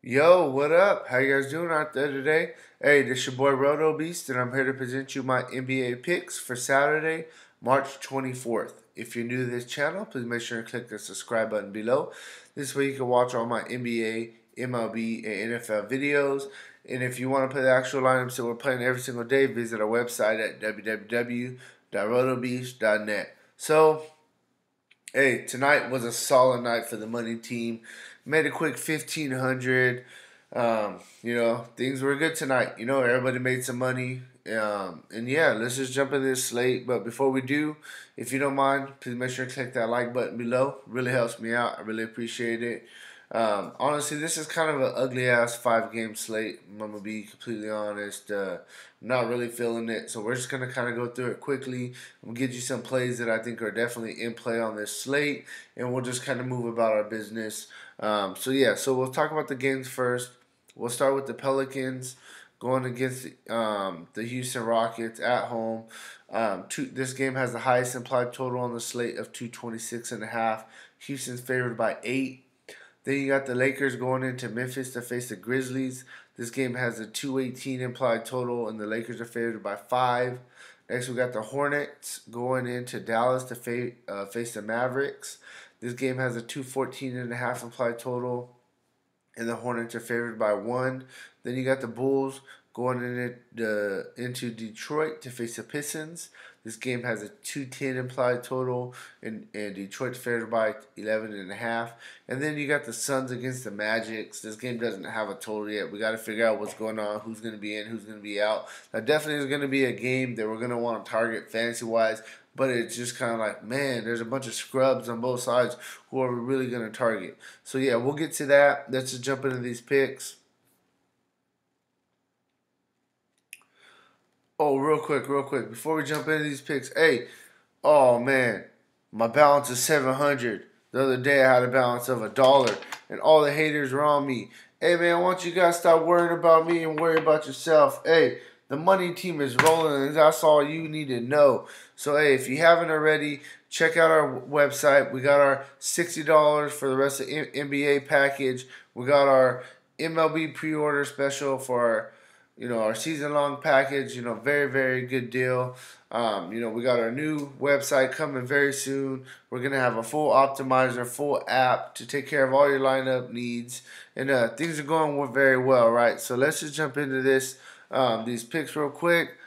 Yo, what up? How you guys doing out there today? Hey, this your boy Roto Beast, and I'm here to present you my NBA picks for Saturday, March 24th. If you're new to this channel, please make sure and click the subscribe button below. This way you can watch all my NBA, MLB, and NFL videos. And if you want to play the actual lineups that we're playing every single day, visit our website at www.rotobeast.net. So, hey, tonight was a solid night for the money team. Made a quick 1,500. Things were good tonight. Everybody made some money. And yeah, let's just jump in this slate. But before we do, if you don't mind, please make sure to click that like button below. Really helps me out. I really appreciate it. Honestly, this is kind of an ugly ass 5 game slate. I'm gonna be completely honest. Not really feeling it, so we're just gonna kind of go through it quickly. I'm gonna get you some plays that I think are definitely in play on this slate, and we'll just kind of move about our business. So we'll talk about the games first. We'll start with the Pelicans going against the Houston Rockets at home. This game has the highest implied total on the slate of 226.5. Houston's favored by 8. Then you got the Lakers going into Memphis to face the Grizzlies. This game has a 218 implied total, and the Lakers are favored by 5. Next, we got the Hornets going into Dallas to face the Mavericks. This game has a 214.5 implied total, and the Hornets are favored by 1. Then you got the Bulls going into Detroit to face the Pistons. This game has a 210 implied total, and Detroit's favored by 11.5. And then you got the Suns against the Magics. This game doesn't have a total yet. We got to figure out what's going on, who's going to be in, who's going to be out. That definitely is going to be a game that we're going to want to target fantasy-wise. But it's just kind of like, man, there's a bunch of scrubs on both sides. Who are we really going to target? So, yeah, we'll get to that. Let's just jump into these picks. Oh, real quick, before we jump into these picks, hey, oh man, my balance is 700. The other day I had a balance of $1, and all the haters were on me. Hey man, I want you guys to stop worrying about me and worry about yourself. Hey, the money team is rolling, and that's all you need to know. So hey, if you haven't already, check out our website. We got our $60 for the rest of the NBA package. We got our MLB pre-order special for our season-long package. Very, very good deal. We got our new website coming very soon. We're going to have a full optimizer, full app to take care of all your lineup needs. And things are going very well, right? So let's just jump into these picks real quick.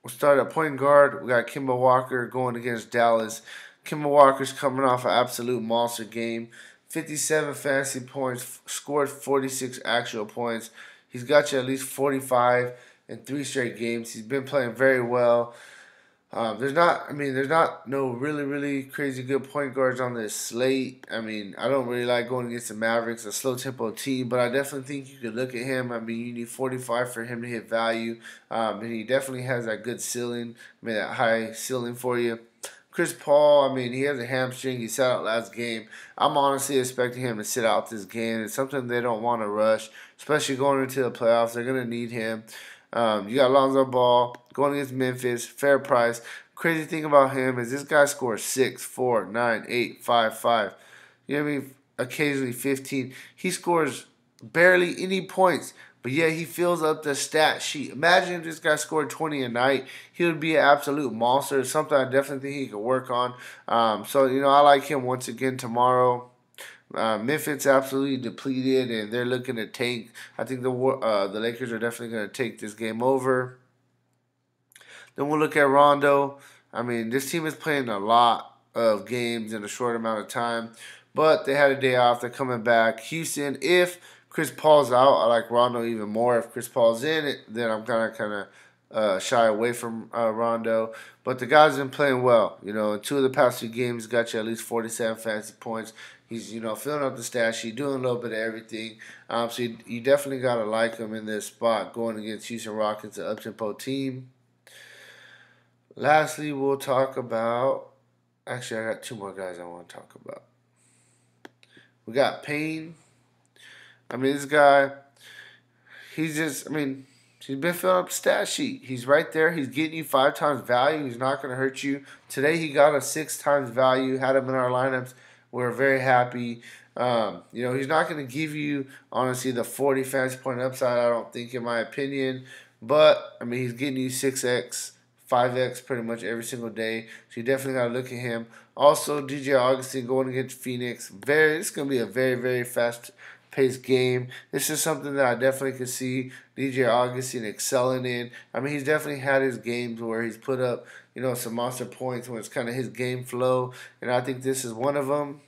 We'll start at point guard. We got Kemba Walker going against Dallas. Kemba Walker's coming off an absolute monster game. 57 fantasy points, scored 46 actual points. He's got you at least 45 in 3 straight games. He's been playing very well. There's not no really, really crazy good point guards on this slate. I don't really like going against the Mavericks, a slow tempo team, but I definitely think you could look at him. You need 45 for him to hit value, and he definitely has that good ceiling, that high ceiling for you. Chris Paul, he has a hamstring. He sat out last game. I'm honestly expecting him to sit out this game. It's something they don't want to rush, especially going into the playoffs. They're going to need him. You got Lonzo Ball going against Memphis. Fair price. Crazy thing about him is this guy scores 6, 4, 9, 8, 5, 5. You know what I mean? Occasionally 15. He scores barely any points. But yeah, he fills up the stat sheet. Imagine if this guy scored 20 a night. He would be an absolute monster. It's something I definitely think he could work on. I like him once again tomorrow. Memphis absolutely depleted, and they're looking to tank. I think the Lakers are definitely going to take this game over. Then we'll look at Rondo. This team is playing a lot of games in a short amount of time, but they had a day off. They're coming back. Houston, if Chris Paul's out, I like Rondo even more. If Chris Paul's in it, then I'm kind of shy away from Rondo. But the guy's been playing well. In 2 of the past 2 games, got you at least 47 fantasy points. He's filling up the stat sheet, doing a little bit of everything. So you definitely gotta like him in this spot going against Houston Rockets, an up-tempo team. Lastly, we'll talk about. Actually, I got 2 more guys I want to talk about. We got Payne. This guy, he's been filling up the stat sheet. He's right there. He's getting you 5 times value. He's not going to hurt you. Today he got a 6 times value. Had him in our lineups. We're very happy. He's not going to give you, honestly, the 40 fantasy point upside, I don't think, in my opinion. But, he's getting you 6x, 5x pretty much every single day. So you definitely got to look at him. Also, DJ Augustin going against Phoenix. It's going to be a very, very fast-paced game. This is something that I definitely could see DJ Augustin excelling in. He's definitely had his games where he's put up, some monster points when it's kind of his game flow. And I think this is one of them.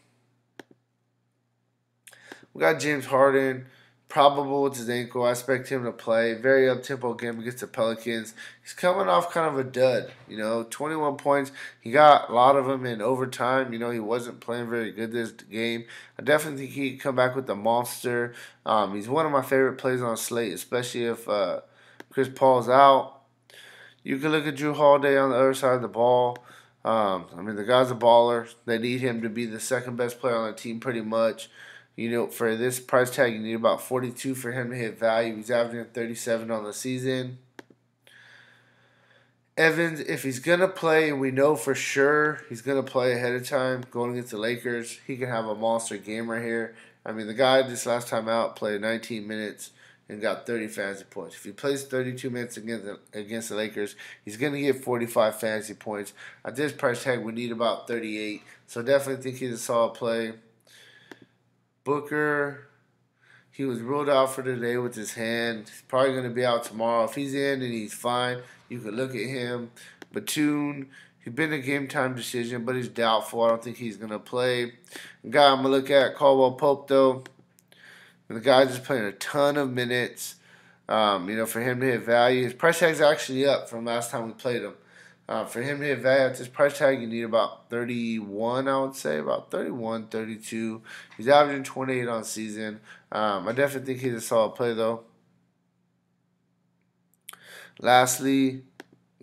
We got James Harden, probable with his ankle. I expect him to play. Very up-tempo game against the Pelicans. He's coming off kind of a dud, 21 points. He got a lot of them in overtime. He wasn't playing very good this game. I definitely think he can come back with the monster. He's one of my favorite plays on slate, especially if Chris Paul's out. You can look at Jrue Holiday on the other side of the ball. The guy's a baller. They need him to be the second best player on the team pretty much. For this price tag, you need about 42 for him to hit value. He's averaging 37 on the season. Evans, if he's going to play, and we know for sure he's going to play ahead of time going against the Lakers, he can have a monster game right here. The guy this last time out played 19 minutes and got 30 fantasy points. If he plays 32 minutes against the Lakers, he's going to get 45 fantasy points. At this price tag, we need about 38. So definitely think he's a solid play. Booker, he was ruled out for today with his hand. He's probably going to be out tomorrow. If he's in and he's fine, you can look at him. Batum, he's been a game-time decision, but he's doubtful. I don't think he's going to play. The guy I'm going to look at, Caldwell-Pope, though. The guy's just playing a ton of minutes. For him to hit value. His price tag's actually up from last time we played him. For him to hit value at this price tag, you need about 31, I would say. About 31, 32. He's averaging 28 on season. I definitely think he's a solid play, though. Lastly,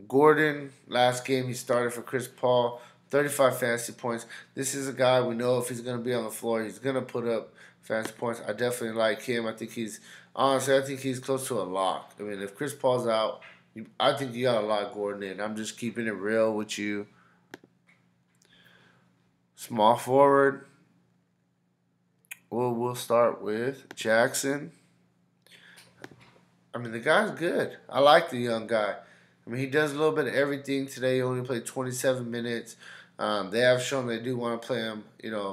Gordon. Last game he started for Chris Paul. 35 fantasy points. This is a guy we know if he's going to be on the floor, he's going to put up fantasy points. I definitely like him. I think he's close to a lock. If Chris Paul's out, I think you got to lock Gordon in. I'm just keeping it real with you. Small forward. We'll start with Jackson. The guy's good. I like the young guy. He does a little bit of everything today. He only played 27 minutes. They have shown they do want to play him,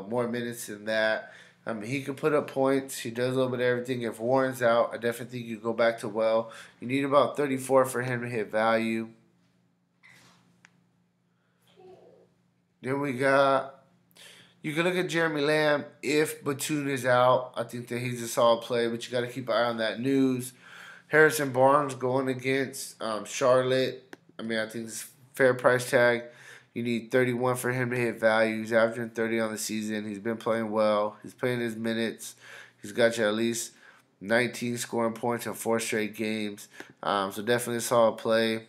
more minutes than that. He can put up points. He does a little bit of everything. If Warren's out, I definitely think you go back to Well. You need about 34 for him to hit value. Then we got, you can look at Jeremy Lamb. If Batum is out, I think that he's a solid play, but you got to keep an eye on that news. Harrison Barnes going against Charlotte. I think it's fair price tag. You need 31 for him to hit value. He's averaging 30 on the season. He's been playing well. He's playing his minutes. He's got you at least 19 scoring points in 4 straight games. So definitely a solid play.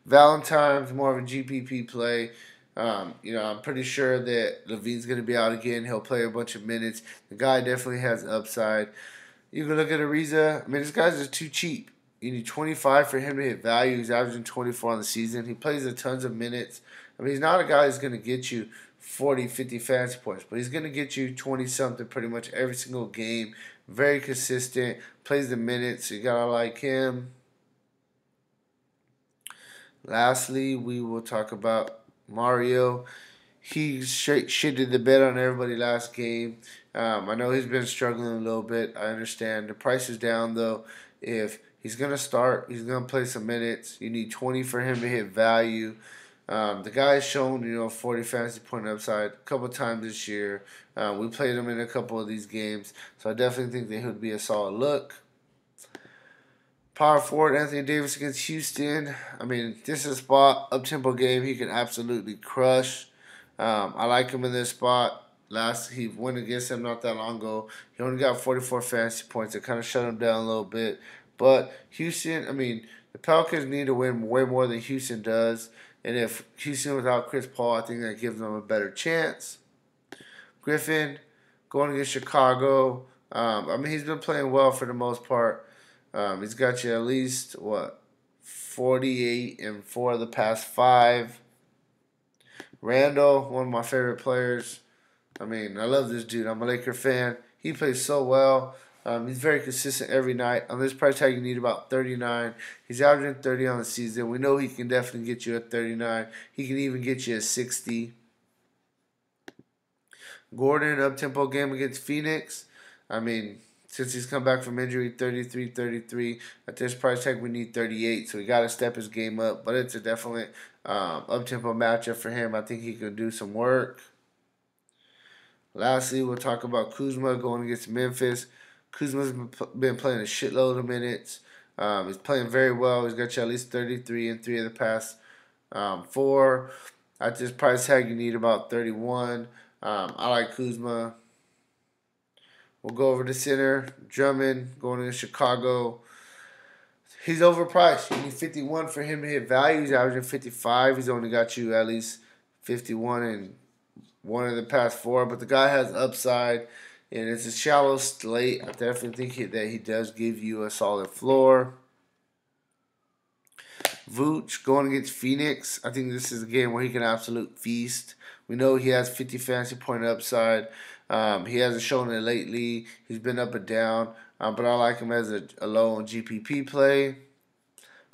Valentine's more of a GPP play. I'm pretty sure that Levine's going to be out again. He'll play a bunch of minutes. The guy definitely has upside. You can look at Ariza. this guy's just too cheap. You need 25 for him to hit value. He's averaging 24 on the season. He plays a tons of minutes. He's not a guy that's going to get you 40, 50 fantasy points, but he's going to get you 20-something pretty much every single game. Very consistent. Plays the minutes. So you got to like him. Lastly, we will talk about Mario. He shitted the bed on everybody last game. I know he's been struggling a little bit. I understand. The price is down, though. If he's going to start, he's going to play some minutes. You need 20 for him to hit value. The guy has shown, 40 fantasy point upside a couple times this year. We played him in a couple of these games, so I definitely think that he would be a solid look. Power forward Anthony Davis against Houston. This is a spot, up-tempo game he can absolutely crush. I like him in this spot. He went against him not that long ago. He only got 44 fantasy points. It kind of shut him down a little bit. But Houston, the Pelicans need to win way more than Houston does. And if Houston without Chris Paul, I think that gives them a better chance. Griffin going against Chicago. He's been playing well for the most part. He's got you at least, 48 in 4 of the past 5. Randall, one of my favorite players. I mean, I love this dude. I'm a Laker fan. He plays so well. He's very consistent every night. On this price tag, you need about 39. He's averaging 30 on the season. We know he can definitely get you at 39. He can even get you at 60. Gordon, up-tempo game against Phoenix. I mean, since he's come back from injury, 33. At this price tag, we need 38. So we got to step his game up. But it's a definite up-tempo matchup for him. I think he can do some work. Lastly, we'll talk about Kuzma going against Memphis. Kuzma's been playing a shitload of minutes. He's playing very well. He's got you at least 33 in 3 of the past 4. At this price tag, you need about 31. I like Kuzma. We'll go over to center. Drummond going into Chicago. He's overpriced. You need 51 for him to hit value. He's averaging 55. He's only got you at least 51 in 1 of the past 4. But the guy has upside. And it's a shallow slate. I definitely think that he does give you a solid floor. Vooch going against Phoenix. I think this is a game where he can absolute feast. We know he has 50 fantasy point upside. He hasn't shown it lately. He's been up and down. But I like him as a low on GPP play.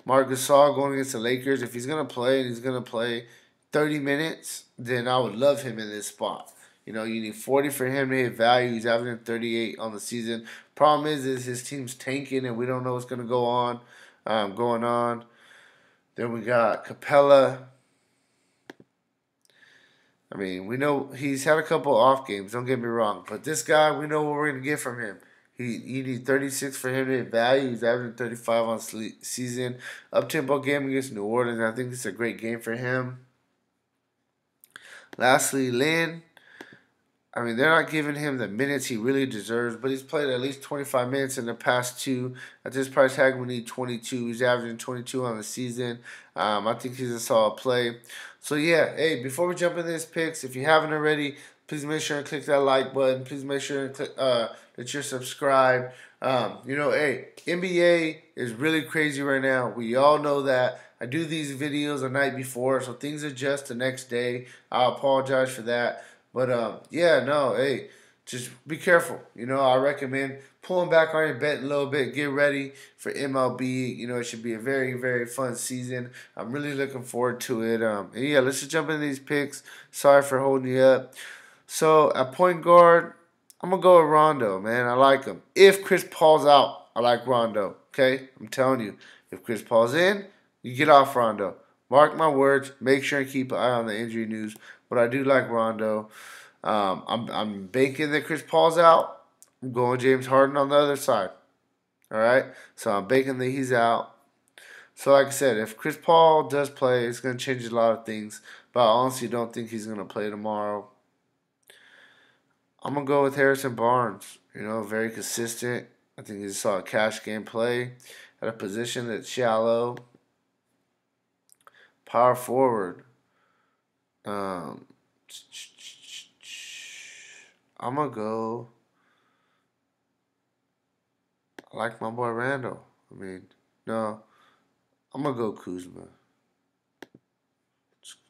Marc Gasol going against the Lakers. If he's going to play and he's going to play 30 minutes, then I would love him in this spot. You know, you need 40 for him to hit value. He's averaging 38 on the season. Problem is his team's tanking, and we don't know what's going to go on. Then we got Capella. I mean, we know he's had a couple off games. Don't get me wrong, but this guy, we know what we're going to get from him. You need 36 for him to hit value. He's averaging 35 on season. Up-tempo game against New Orleans. I think it's a great game for him. Lastly, Lynn. I mean, they're not giving him the minutes he really deserves, but he's played at least 25 minutes in the past 2. At this price tag, we need 22. He's averaging 22 on the season. I think he's a solid play. So, yeah, hey, before we jump into these picks, if you haven't already, please make sure and click that like button. Please make sure and click, that you're subscribed. Hey, NBA is really crazy right now. We all know that. I do these videos the night before, so things adjust the next day. I apologize for that. But, hey, just be careful. I recommend pulling back on your bet a little bit. Get ready for MLB. It should be a very, very fun season. I'm really looking forward to it. Let's just jump into these picks. Sorry for holding you up. So, at point guard, I'm going to go with Rondo, man. I like him. If Chris Paul's out, I like Rondo, okay? I'm telling you. If Chris Paul's in, you get off Rondo. Mark my words. Make sure and keep an eye on the injury news. But I do like Rondo. I'm banking that Chris Paul's out. I'm going James Harden on the other side. All right? So I'm banking that he's out. So like I said, if Chris Paul does play, it's going to change a lot of things. But I honestly don't think he's going to play tomorrow. I'm going to go with Harrison Barnes. Very consistent. I think he saw a cash game play at a position that's shallow. Power forward. I'm going to go. I like my boy Randall. I'm going to go Kuzma.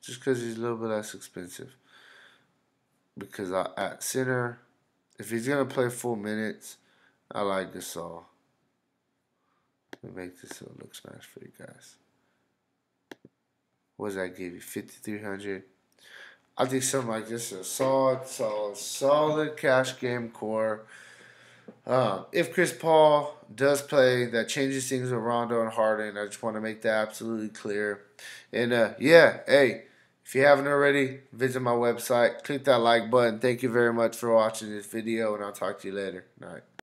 Just because he's a little bit less expensive. Because at center, if he's going to play full minutes, I like Gasol. Let me make this so it looks nice for you guys. What does that give you? 5,300. I think something like this is a solid cash game core. If Chris Paul does play, that changes things with Rondo and Harden. I just want to make that absolutely clear. And, hey, if you haven't already, visit my website. Click that like button. Thank you very much for watching this video, and I'll talk to you later. All right.